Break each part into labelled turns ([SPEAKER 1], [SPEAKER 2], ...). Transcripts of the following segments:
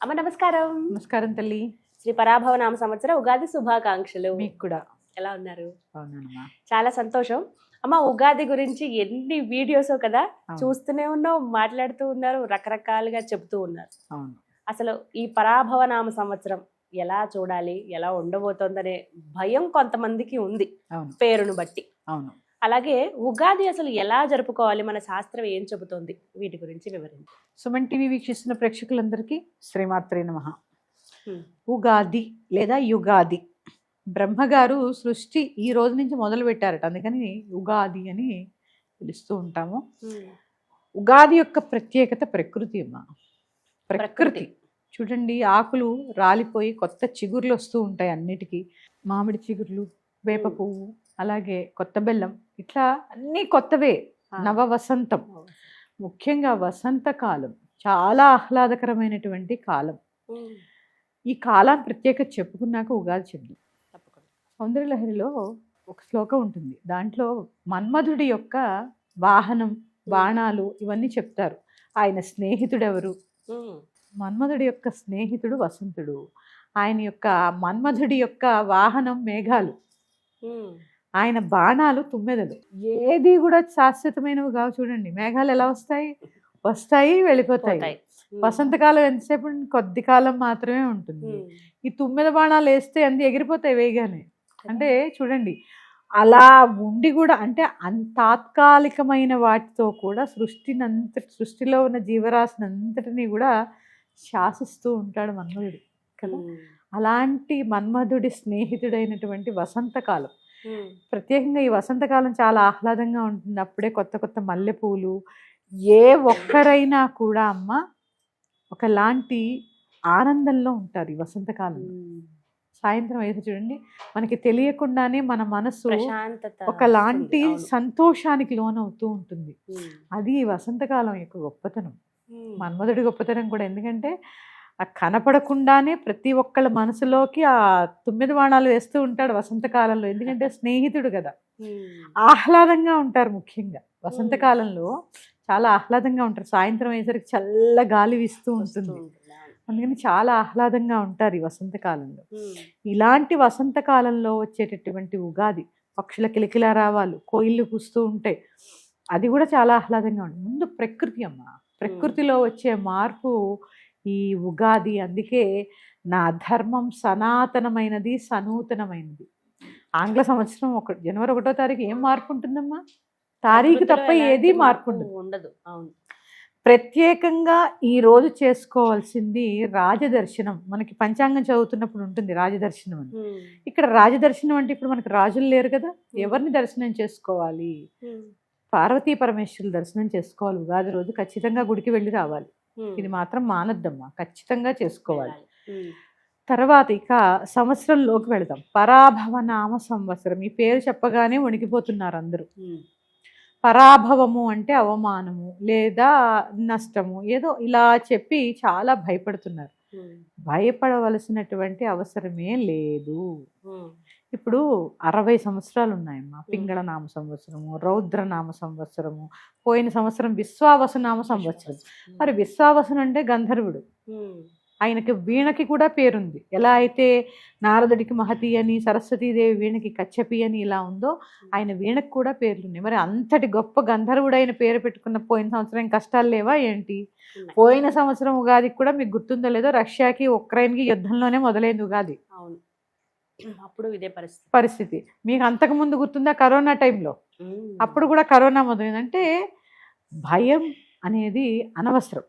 [SPEAKER 1] అమ్మ నమస్కారం.
[SPEAKER 2] నమస్కారం తల్లి.
[SPEAKER 1] శ్రీ పరాభవ నామ సంవత్సర ఉగాది శుభాకాంక్షలు.
[SPEAKER 2] మీకు కూడా.
[SPEAKER 1] ఎలా ఉన్నారు?
[SPEAKER 2] అవునమ్మా.
[SPEAKER 1] చాలా సంతోషం అమ్మ. ఉగాది గురించి ఎన్ని వీడియోస్ కదా, చూస్తూనే ఉన్నాం, మాట్లాడుతూ ఉన్నారు, రకరకాలుగా చెప్తూ ఉన్నారు.
[SPEAKER 2] అవును.
[SPEAKER 1] అసలు ఈ పరాభవ నామ సంవత్సరం ఎలా చూడాలి, ఎలా ఉండబోతోందనే భయం కొంతమందికి ఉంది పేరును బట్టి.
[SPEAKER 2] అవును.
[SPEAKER 1] అలాగే ఉగాది అసలు ఎలా జరుపుకోవాలి, మన శాస్త్రం ఏం చెబుతోంది, వీటి గురించి వివరించండి.
[SPEAKER 2] సుమన్ టీవీ వీక్షిస్తున్న ప్రేక్షకులందరికీ శ్రీమాత్రే నమః. ఉగాది లేదా యుగాది, బ్రహ్మగారు సృష్టి ఈ రోజు నుంచి మొదలు పెట్టారట, అందుకని ఉగాది అని పిలుస్తూ ఉంటాము. ఉగాది యొక్క ప్రత్యేకత ప్రకృతి అమ్మా. ప్రకృతి చూడండి, ఆకులు రాలిపోయి కొత్త చిగుర్లు వస్తూ ఉంటాయి అన్నిటికీ. మామిడి చిగుర్లు, వేప పువ్వు, అలాగే కొత్త బెల్లం, ఇట్లా అన్నీ కొత్తవే. నవ వసంతం, ముఖ్యంగా వసంతకాలం చాలా ఆహ్లాదకరమైనటువంటి కాలం. ఈ కాలం ప్రత్యేకత చెప్పుకున్నాక ఉగాది చెప్దాం. సౌందర్యలహరిలో ఒక శ్లోకం ఉంటుంది, దాంట్లో మన్మధుడి యొక్క వాహనం, బాణాలు ఇవన్నీ చెప్తారు. ఆయన స్నేహితుడు ఎవరు? మన్మధుడి యొక్క స్నేహితుడు వసంతుడు. ఆయన యొక్క మన్మధుడి యొక్క వాహనం మేఘాలు, ఆయన బాణాలు తుమ్మెదలు. ఏది కూడా శాశ్వతమైనవి కావు. చూడండి, మేఘాలు ఎలా వస్తాయి, వస్తాయి వెళ్ళిపోతాయి. వసంతకాలం ఎంతసేపు? కొద్ది కాలం మాత్రమే ఉంటుంది. ఈ తుమ్మెద బాణాలు వేస్తే అన్ని ఎగిరిపోతాయి వేగానే. అంటే చూడండి, అలా ఉండి కూడా, అంటే తాత్కాలికమైన వాటితో కూడా సృష్టిలో ఉన్న జీవరాశిని అంతటినీ కూడా శాసిస్తూ ఉంటాడు మన్మధుడు కదా. అలాంటి మన్మధుడి స్నేహితుడైనటువంటి వసంతకాలం, ప్రత్యేకంగా ఈ వసంతకాలం చాలా ఆహ్లాదంగా ఉంటుంది. అప్పుడే కొత్త కొత్త మల్లెపూలు. ఏ ఒక్కరైనా కూడా అమ్మ ఒకలాంటి ఆనందంలో ఉంటారు ఈ వసంతకాలం. సాయంత్రం అయితే చూడండి, మనకి తెలియకుండానే మన మనసు ఒకలాంటి సంతోషానికి లోనవుతూ ఉంటుంది. అది ఈ వసంతకాలం యొక్క గొప్పతనం, మన్మధుడి గొప్పతనం కూడా. ఎందుకంటే కనపడకుండానే ప్రతి ఒక్కళ్ళ మనసులోకి ఆ తొమ్మిది బాణాలు వేస్తూ ఉంటాడు వసంతకాలంలో. ఎందుకంటే స్నేహితుడు కదా, ఆహ్లాదంగా ఉంటారు. ముఖ్యంగా వసంతకాలంలో చాలా ఆహ్లాదంగా ఉంటారు. సాయంత్రం అయ్యేసరికి చల్ల గాలి వీస్తూ ఉంటుంది, అందుకని చాలా ఆహ్లాదంగా ఉంటారు ఈ వసంతకాలంలో. ఇలాంటి వసంతకాలంలో వచ్చేటటువంటి ఉగాది, పక్షుల కిలకిలా రావాలు, కోయిళ్ళు కూస్తూ ఉంటాయి, అది కూడా చాలా ఆహ్లాదంగా ఉంటుంది. ముందు ప్రకృతి అమ్మ, ప్రకృతిలో వచ్చే మార్పు ఈ ఉగాది. అందుకే నా ధర్మం సనాతనమైనది, సనూతనమైనది. ఆంగ్ల సంవత్సరం జనవరి 1వ తారీఖు ఏం మార్పు ఉంటుందమ్మా? తారీఖు తప్ప ఏది మార్పు ఉండదు. అవును. ప్రత్యేకంగా ఈ రోజు చేసుకోవాల్సింది రాజదర్శనం. మనకి పంచాంగం చదువుతున్నప్పుడు ఉంటుంది రాజదర్శనం అని. ఇక్కడ రాజదర్శనం అంటే ఇప్పుడు మనకి రాజులు లేరు కదా, ఎవరిని దర్శనం చేసుకోవాలి? పార్వతీ పరమేశ్వరులు దర్శనం చేసుకోవాలి. ఉగాది రోజు ఖచ్చితంగా గుడికి వెళ్ళి రావాలి. ఇది మాత్రం మానద్దమ్మా, ఖచ్చితంగా చేసుకోవాలి. తర్వాత ఇక సంవత్సరంలోకి వెళదాం. పరాభవ నామ సంవత్సరం. ఈ పేరు చెప్పగానే వణికిపోతున్నారు అందరూ. పరాభవము అంటే అవమానము లేదా నష్టము, ఏదో ఇలా చెప్పి చాలా భయపడుతున్నారు. భయపడవలసినటువంటి అవసరమే లేదు. ఇప్పుడు 60 సంవత్సరాలు ఉన్నాయమ్మా. పింగళ నామ సంవత్సరము, రౌద్ర నామ సంవత్సరము, పోయిన సంవత్సరం విశ్వావసు నామ సంవత్సరం. మరి విశ్వావసును అంటే గంధర్వుడు, ఆయనకి వీణకి కూడా పేరుంది. ఎలా అయితే నారదుడికి మహతి అని, సరస్వతీదేవి వీణకి కచ్చపి అని ఇలా ఉందో, ఆయన వీణకు కూడా పేర్లున్నాయి. మరి అంతటి గొప్ప గంధర్వుడైన పేరు పెట్టుకున్న పోయిన సంవత్సరం కష్టాలు లేవా ఏంటి? పోయిన సంవత్సరం ఉగాదికి కూడా మీకు గుర్తుందో లేదో, రష్యాకి ఉక్రెయిన్కి యుద్ధంలోనే మొదలైంది ఉగాది.
[SPEAKER 1] అవును, అప్పుడు ఇదే
[SPEAKER 2] పరిస్థితి. మీకు అంతకు ముందు గుర్తుందా? కరోనా టైంలో, అప్పుడు కూడా కరోనా మొదలైంది. అంటే భయం అనేది అనవసరం.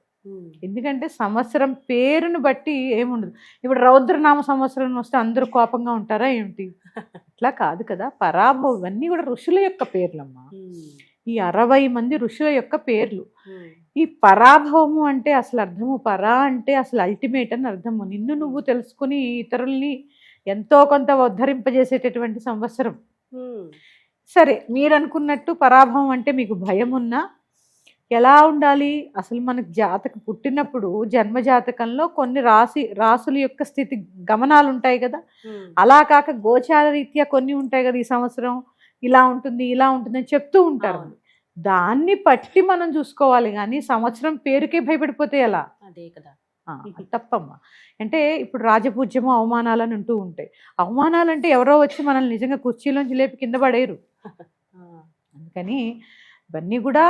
[SPEAKER 2] ఎందుకంటే సంవత్సరం పేరును బట్టి ఏముండదు. ఇప్పుడు రౌద్రనామ సంవత్సరం వస్తే అందరూ కోపంగా ఉంటారా ఏమిటి? ఇట్లా కాదు కదా. పరాభవం ఇవన్నీ కూడా ఋషుల యొక్క పేర్లమ్మా. ఈ 60 మంది ఋషుల యొక్క పేర్లు. ఈ పరాభవము అంటే అసలు అర్థము, పరా అంటే అసలు అల్టిమేట్ అని అర్థము. నిన్ను నువ్వు తెలుసుకుని ఇతరుల్ని ఎంతో కొంత ఉద్ధరింపజేసేటటువంటి సంవత్సరం. సరే, మీరు అనుకున్నట్టు పరాభవం అంటే మీకు భయం ఉన్నా ఎలా ఉండాలి? అసలు మనకు పుట్టినప్పుడు జన్మ జాతకంలో కొన్ని రాసుల యొక్క స్థితి గమనాలు ఉంటాయి కదా. అలా కాక గోచార రీత్యా కొన్ని ఉంటాయి కదా, ఈ సంవత్సరం ఇలా ఉంటుంది ఇలా ఉంటుందని చెప్తూ ఉంటారు. దాన్ని పట్టి మనం చూసుకోవాలి, కానీ సంవత్సరం పేరుకే భయపడిపోతే ఎలా?
[SPEAKER 1] అదే కదా.
[SPEAKER 2] అది తప్పమ్మా. అంటే ఇప్పుడు రాజపూజ్యము అవమానాలని ఉంటూ ఉంటాయి. అవమానాలంటే ఎవరో వచ్చి మనల్ని నిజంగా కుర్చీలోంచి లేపి కింద పడేయరు. అందుకని ఇవన్నీ కూడా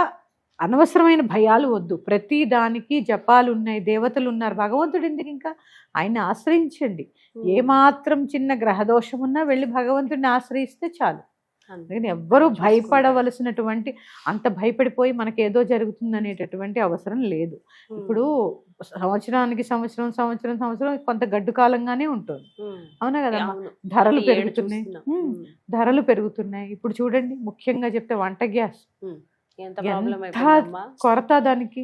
[SPEAKER 2] అనవసరమైన భయాలు వద్దు. ప్రతి దానికి జపాలు ఉన్నాయి, దేవతలు ఉన్నారు, భగవంతుడు ఎందుకు ఇంకా ఆయన్ని ఆశ్రయించండి. ఏమాత్రం చిన్న గ్రహదోషం ఉన్నా వెళ్ళి భగవంతుడిని ఆశ్రయిస్తే చాలు. అందుకని ఎవ్వరూ భయపడవలసినటువంటి అంత భయపడిపోయి మనకేదో జరుగుతుంది అనేటటువంటి అవసరం లేదు. ఇప్పుడు సంవత్సరానికి సంవత్సరం కొంత గడ్డు కాలంగానే ఉంటుంది, అవునా కదమ్మా? ధరలు పెరుగుతున్నాయి. ఇప్పుడు చూడండి, ముఖ్యంగా చెప్తే వంట గ్యాస్ కొరత, దానికి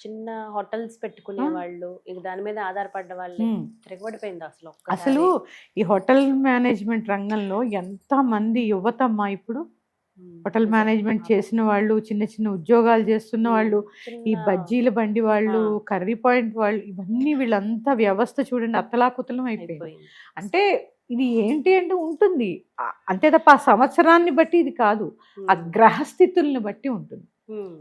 [SPEAKER 1] చిన్న హోటల్స్ పెట్టుకునే వాళ్ళు దాని మీద ఆధారపడ్డ వాళ్ళు తిరగబడిపోయింది అసలు.
[SPEAKER 2] ఈ హోటల్ మేనేజ్మెంట్ రంగంలో ఎంత మంది యువతమ్మా ఇప్పుడు హోటల్ మేనేజ్మెంట్ చేసిన వాళ్ళు, చిన్న చిన్న ఉద్యోగాలు చేస్తున్న వాళ్ళు, ఈ బజ్జీల బండి వాళ్ళు, కర్రీ పాయింట్ వాళ్ళు, ఇవన్నీ వీళ్ళంతా వ్యవస్థ చూడండి అతలాకుతలం అయిపోయింది. అంటే ఇది ఏంటి అంటే ఉంటుంది అంతే తప్ప ఆ సంవత్సరాన్ని బట్టి ఇది కాదు, ఆ గ్రహస్థితుల్ని బట్టి ఉంటుంది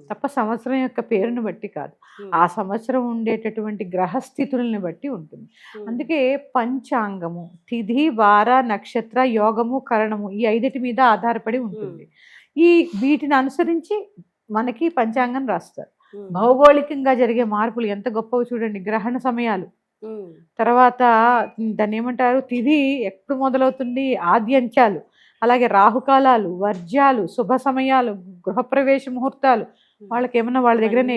[SPEAKER 2] తప్ప సంవత్సరం యొక్క పేరుని బట్టి కాదు. ఆ సంవత్సరం ఉండేటటువంటి గ్రహస్థితుల్ని బట్టి ఉంటుంది. అందుకే పంచాంగము తిథి వార నక్షత్ర యోగము కరణము ఈ 5 మీద ఆధారపడి ఉంటుంది. వీటిని అనుసరించి మనకి పంచాంగం రాస్తారు. భౌగోళికంగా జరిగే మార్పులు ఎంత గొప్పవి చూడండి. గ్రహణ సమయాలు, తర్వాత దాన్ని ఏమంటారు, తిథి ఎప్పుడు మొదలవుతుంది, ఆద్యంత్యాలు, అలాగే రాహుకాలాలు, వర్జ్యాలు, శుభ సమయాలు, గృహప్రవేశ ముహూర్తాలు. వాళ్ళకి ఏమన్నా వాళ్ళ దగ్గరనే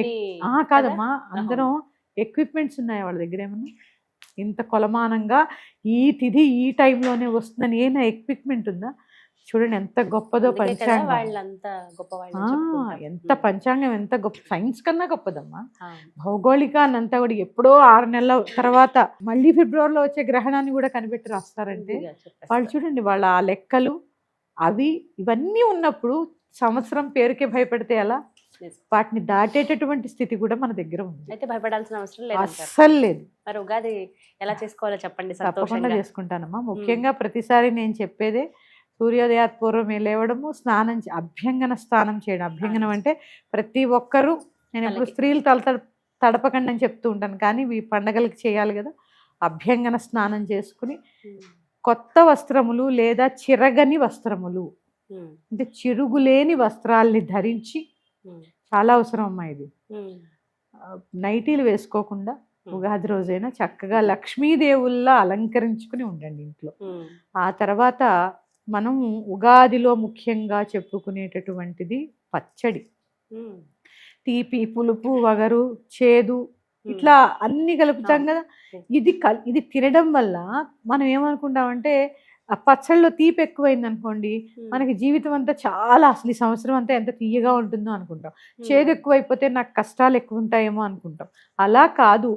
[SPEAKER 2] కాదమ్మా, అందరం ఎక్విప్మెంట్స్ ఉన్నాయి వాళ్ళ దగ్గర. ఏమన్నా ఇంత కొలమానంగా ఈ తిథి ఈ టైంలోనే వస్తుందని ఏమైనా ఎక్విప్మెంట్ ఉందా? చూడండి ఎంత గొప్పదో పంచాంగం. ఎంత పంచాంగం ఎంత గొప్ప, సైన్స్ కన్నా గొప్పదమ్మా. భౌగోళికాన్ని అంతా కూడా ఎప్పుడో 6 నెలల తర్వాత మళ్ళీ ఫిబ్రవరిలో వచ్చే గ్రహణాన్ని కూడా కనిపెట్టి రాస్తారంటే వాళ్ళు చూడండి, వాళ్ళ ఆ లెక్కలు అవి ఇవన్నీ ఉన్నప్పుడు సంవత్సరం పేరుకే భయపడితే ఎలా? వాటిని దాటేటటువంటి స్థితి కూడా మన దగ్గర ఉంది.
[SPEAKER 1] అయితే భయపడాల్సిన అవసరం లేదు,
[SPEAKER 2] అస్సలు లేదు.
[SPEAKER 1] మరి ఉగాది ఎలా చేసుకోవాలో చెప్పండి.
[SPEAKER 2] తప్పకుండా చేసుకుంటానమ్మా. ముఖ్యంగా ప్రతిసారి నేను చెప్పేదే సూర్యోదయాత్పూర్వమే లేవడము, అభ్యంగన స్నానం చేయడం. అభ్యంగనం అంటే ప్రతి ఒక్కరూ, నేను ఎప్పుడు స్త్రీలు తడపకండి అని చెప్తూ ఉంటాను, కానీ ఈ పండగలకి చేయాలి కదా. అభ్యంగన స్నానం చేసుకుని కొత్త వస్త్రములు లేదా చిరగని వస్త్రములు అంటే చిరుగులేని వస్త్రాల్ని ధరించి, చాలా అవసరం అమ్మా ఇది. నైటీలు వేసుకోకుండా ఉగాది రోజైనా చక్కగా లక్ష్మీదేవుల్లా అలంకరించుకుని ఉండండి ఇంట్లో. ఆ తర్వాత మనం ఉగాదిలో ముఖ్యంగా చెప్పుకునేటటువంటిది పచ్చడి. తీపి, పులుపు, వగరు, చేదు ఇట్లా అన్ని కలుపుతాం కదా. ఇది తినడం వల్ల మనం ఏమనుకుంటామంటే ఆ పచ్చళ్ళలో తీపి ఎక్కువైంది అనుకోండి, మనకి జీవితం అంతా చాలా, అసలు ఈ సంవత్సరం అంతా ఎంత తీయగా ఉంటుందో అనుకుంటాం. చేదు ఎక్కువైపోతే నాకు కష్టాలు ఎక్కువ ఉంటాయేమో అనుకుంటాం. అలా కాదు,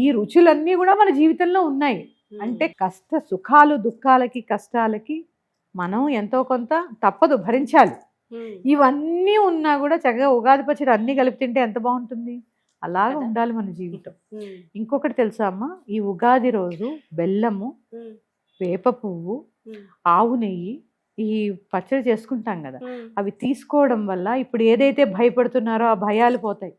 [SPEAKER 2] ఈ రుచులన్నీ కూడా మన జీవితంలో ఉన్నాయి. అంటే సుఖాలు, దుఃఖాలకి, కష్టాలకి మనం ఎంతో కొంత తప్పదు, భరించాలి. ఇవన్నీ ఉన్నా కూడా చక్కగా ఉగాది పచ్చడి అన్ని కలిపి తింటే ఎంత బాగుంటుంది. అలాగే ఉండాలి మన జీవితం. ఇంకొకటి తెలుసా అమ్మా, ఈ ఉగాది రోజు బెల్లము, వేప పువ్వు, ఆవు నెయ్యి ఈ పచ్చడి చేసుకుంటాం కదా, అవి తీసుకోవడం వల్ల ఇప్పుడు ఏదైతే భయపడుతున్నారో ఆ భయాలు పోతాయి.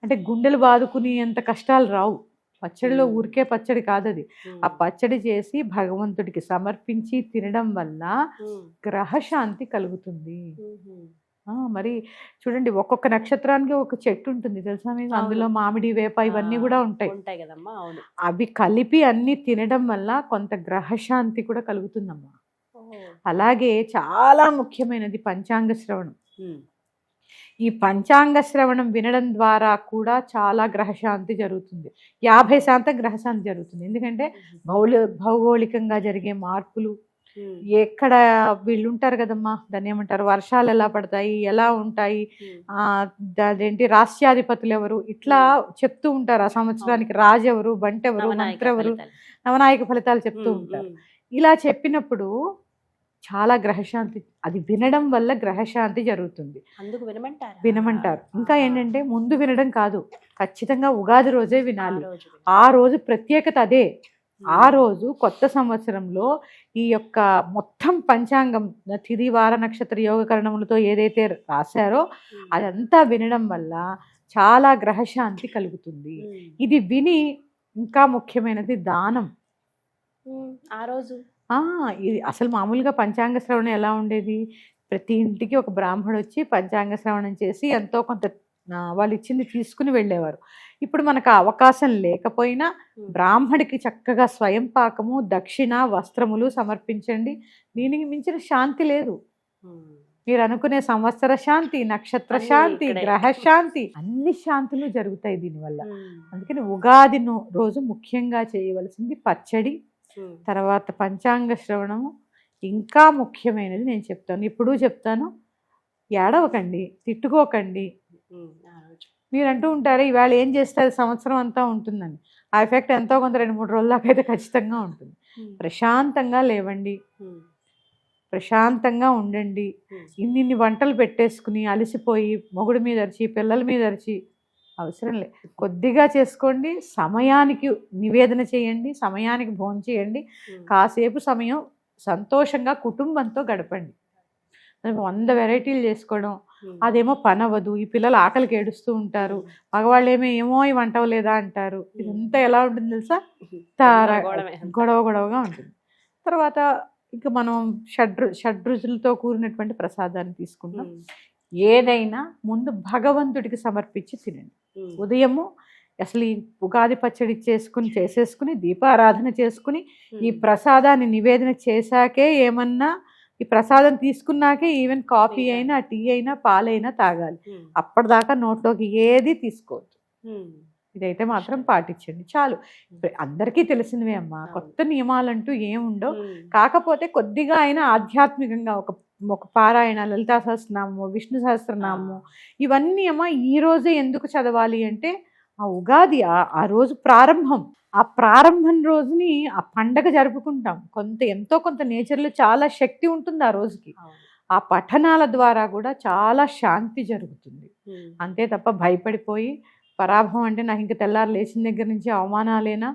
[SPEAKER 2] అంటే గుండెలు బాదుకుని ఎంత కష్టాలు రావు. పచ్చడిలో ఊరికే పచ్చడి కాదది, ఆ పచ్చడి చేసి భగవంతుడికి సమర్పించి తినడం వల్ల గ్రహశాంతి కలుగుతుంది. మరి చూడండి, ఒక్కొక్క నక్షత్రానికి ఒక చెట్టు ఉంటుంది తెలుసా మీకు, అందులో మామిడి, వేప ఇవన్నీ కూడా ఉంటాయి
[SPEAKER 1] కదమ్మా.
[SPEAKER 2] అవి కలిపి అన్ని తినడం వల్ల కొంత గ్రహశాంతి కూడా కలుగుతుందమ్మా. అలాగే చాలా ముఖ్యమైనది పంచాంగ శ్రవణం. ఈ పంచాంగ శ్రవణం వినడం ద్వారా కూడా చాలా గ్రహశాంతి జరుగుతుంది. 50% గ్రహశాంతి జరుగుతుంది. ఎందుకంటే భౌగోళికంగా జరిగే మార్పులు, ఎక్కడ వీళ్ళు ఉంటారు కదమ్మా, దాన్ని ఏమంటారు, వర్షాలు ఎలా పడతాయి, ఎలా ఉంటాయి, అదేంటి రాష్ట్రాధిపతులు ఎవరు, ఇట్లా చెప్తూ ఉంటారు. ఆ సంవత్సరానికి రాజు ఎవరు, బంట ఎవరు, మంత్రి ఎవరు, నవనాయక ఫలితాలు చెప్తూ ఉంటారు. ఇలా చెప్పినప్పుడు చాలా గ్రహశాంతి, అది వినడం వల్ల గ్రహశాంతి జరుగుతుంది. వినమంటారు. ఇంకా ఏంటంటే ముందు వినడం కాదు, ఖచ్చితంగా ఉగాది రోజే వినాలి. ఆ రోజు ప్రత్యేకత అదే. ఆ రోజు కొత్త సంవత్సరంలో ఈ యొక్క మొత్తం పంచాంగం తిథి వార నక్షత్ర యోగకరణములతో ఏదైతే రాశారో అదంతా వినడం వల్ల చాలా గ్రహశాంతి కలుగుతుంది. ఇది విని ఇంకా ముఖ్యమైనది దానం.
[SPEAKER 1] ఆ రోజు
[SPEAKER 2] ఇది అసలు మామూలుగా పంచాంగ శ్రవణం ఎలా ఉండేది, ప్రతి ఇంటికి ఒక బ్రాహ్మడు వచ్చి పంచాంగ శ్రవణం చేసి ఎంతో కొంత వాళ్ళు ఇచ్చింది తీసుకుని వెళ్ళేవారు. ఇప్పుడు మనకు ఆ అవకాశం లేకపోయినా బ్రాహ్మడికి చక్కగా స్వయం పాకము, దక్షిణ, వస్త్రములు సమర్పించండి. దీనికి మించిన శాంతి లేదు. మీరు అనుకునే సంవత్సర శాంతి, నక్షత్ర శాంతి, గ్రహ శాంతి, అన్ని శాంతులు జరుగుతాయి దీనివల్ల. అందుకని ఉగాది రోజు ముఖ్యంగా చేయవలసింది పచ్చడి, తర్వాత పంచాంగ శ్రవణము, ఇంకా ముఖ్యమైనది నేను చెప్తాను, ఇప్పుడు చెప్తాను, ఏడవకండి, తిట్టుకోకండి. మీరు అంటూ ఉంటారు ఇవాళ ఏం చేస్తారు సంవత్సరం అంతా ఉంటుందని. ఆ ఎఫెక్ట్ ఎంతో కొంత 2-3 రోజుల దాకా అయితే ఖచ్చితంగా ఉంటుంది. ప్రశాంతంగా లేవండి, ప్రశాంతంగా ఉండండి. ఇన్ని వంటలు పెట్టేసుకుని అలసిపోయి మొగుడు మీద అరిచి పిల్లల మీద అరిచి అవసరం లేదు. కొద్దిగా చేసుకోండి, సమయానికి నివేదన చేయండి, సమయానికి భోజనం చేయండి, కాసేపు సమయం సంతోషంగా కుటుంబంతో గడపండి. 100 వెరైటీలు చేసుకోవడం అదేమో పనవదు. ఈ పిల్లలు ఆకలికి ఏడుస్తూ ఉంటారు, మగవాళ్ళు ఏమో ఈ వంట అవ్వలేదా అంటారు. ఇదంతా ఎలా ఉంటుంది తెలుసా, గొడవగా ఉంటుంది. తర్వాత ఇక మనం షడ్రుచులతో కూడినటువంటి ప్రసాదాన్ని తీసుకుంటాం. ఏదైనా ముందు భగవంతుడికి సమర్పించి తినండి. ఉదయము అసలు ఈ ఉగాది పచ్చడి చేసేసుకుని దీపారాధన చేసుకుని ఈ ప్రసాదాన్ని నివేదన చేశాకే ఏమన్నా ఈ ప్రసాదం తీసుకున్నాకే ఈవెన్ కాఫీ అయినా, టీ అయినా, పాలైనా తాగాలి. అప్పటిదాకా నోట్లోకి ఏది తీసుకోవద్దు. ఇదైతే మాత్రం పాటించండి చాలు. అందరికీ తెలిసినవే అమ్మా, కొత్త నియమాలంటూ ఏముండవు. కాకపోతే కొద్దిగా అయినా ఆధ్యాత్మికంగా ఒక పారాయణ, లలితా సహస్రనామము, విష్ణు సహస్రనామము, ఇవన్నీ అమ్మా ఈ రోజే ఎందుకు చదవాలి అంటే ఆ ఉగాది ఆ రోజు ప్రారంభం. ఆ ప్రారంభం రోజుని ఆ పండగ జరుపుకుంటాం. ఎంతో కొంత నేచర్లో చాలా శక్తి ఉంటుంది ఆ రోజుకి. ఆ పఠనాల ద్వారా కూడా చాలా శాంతి జరుగుతుంది. అంతే తప్ప భయపడిపోయి పరాభవం అంటే నాకు ఇంక తెల్లారు లేచిన దగ్గర నుంచి అవమానాలేనా,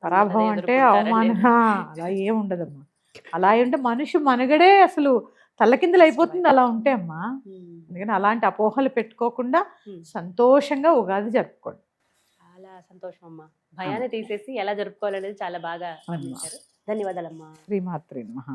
[SPEAKER 2] పరాభవం అంటే అవమానం, అలా ఏం ఉండదమ్మా. అలా ఉంటే మనిషి మనుగడే అసలు తల్లకిందులు అయిపోతుంది అలా ఉంటే అమ్మా. అందుకని అలాంటి అపోహలు పెట్టుకోకుండా సంతోషంగా ఉగాది జరుపుకోండి.
[SPEAKER 1] చాలా సంతోషం అమ్మా. భయాన్ని తీసేసి ఎలా జరుపుకోవాలనేది చాలా బాగా వర్ణించారు. ధన్యవాదాలమ్మా.
[SPEAKER 2] శ్రీమాత్రే నమః.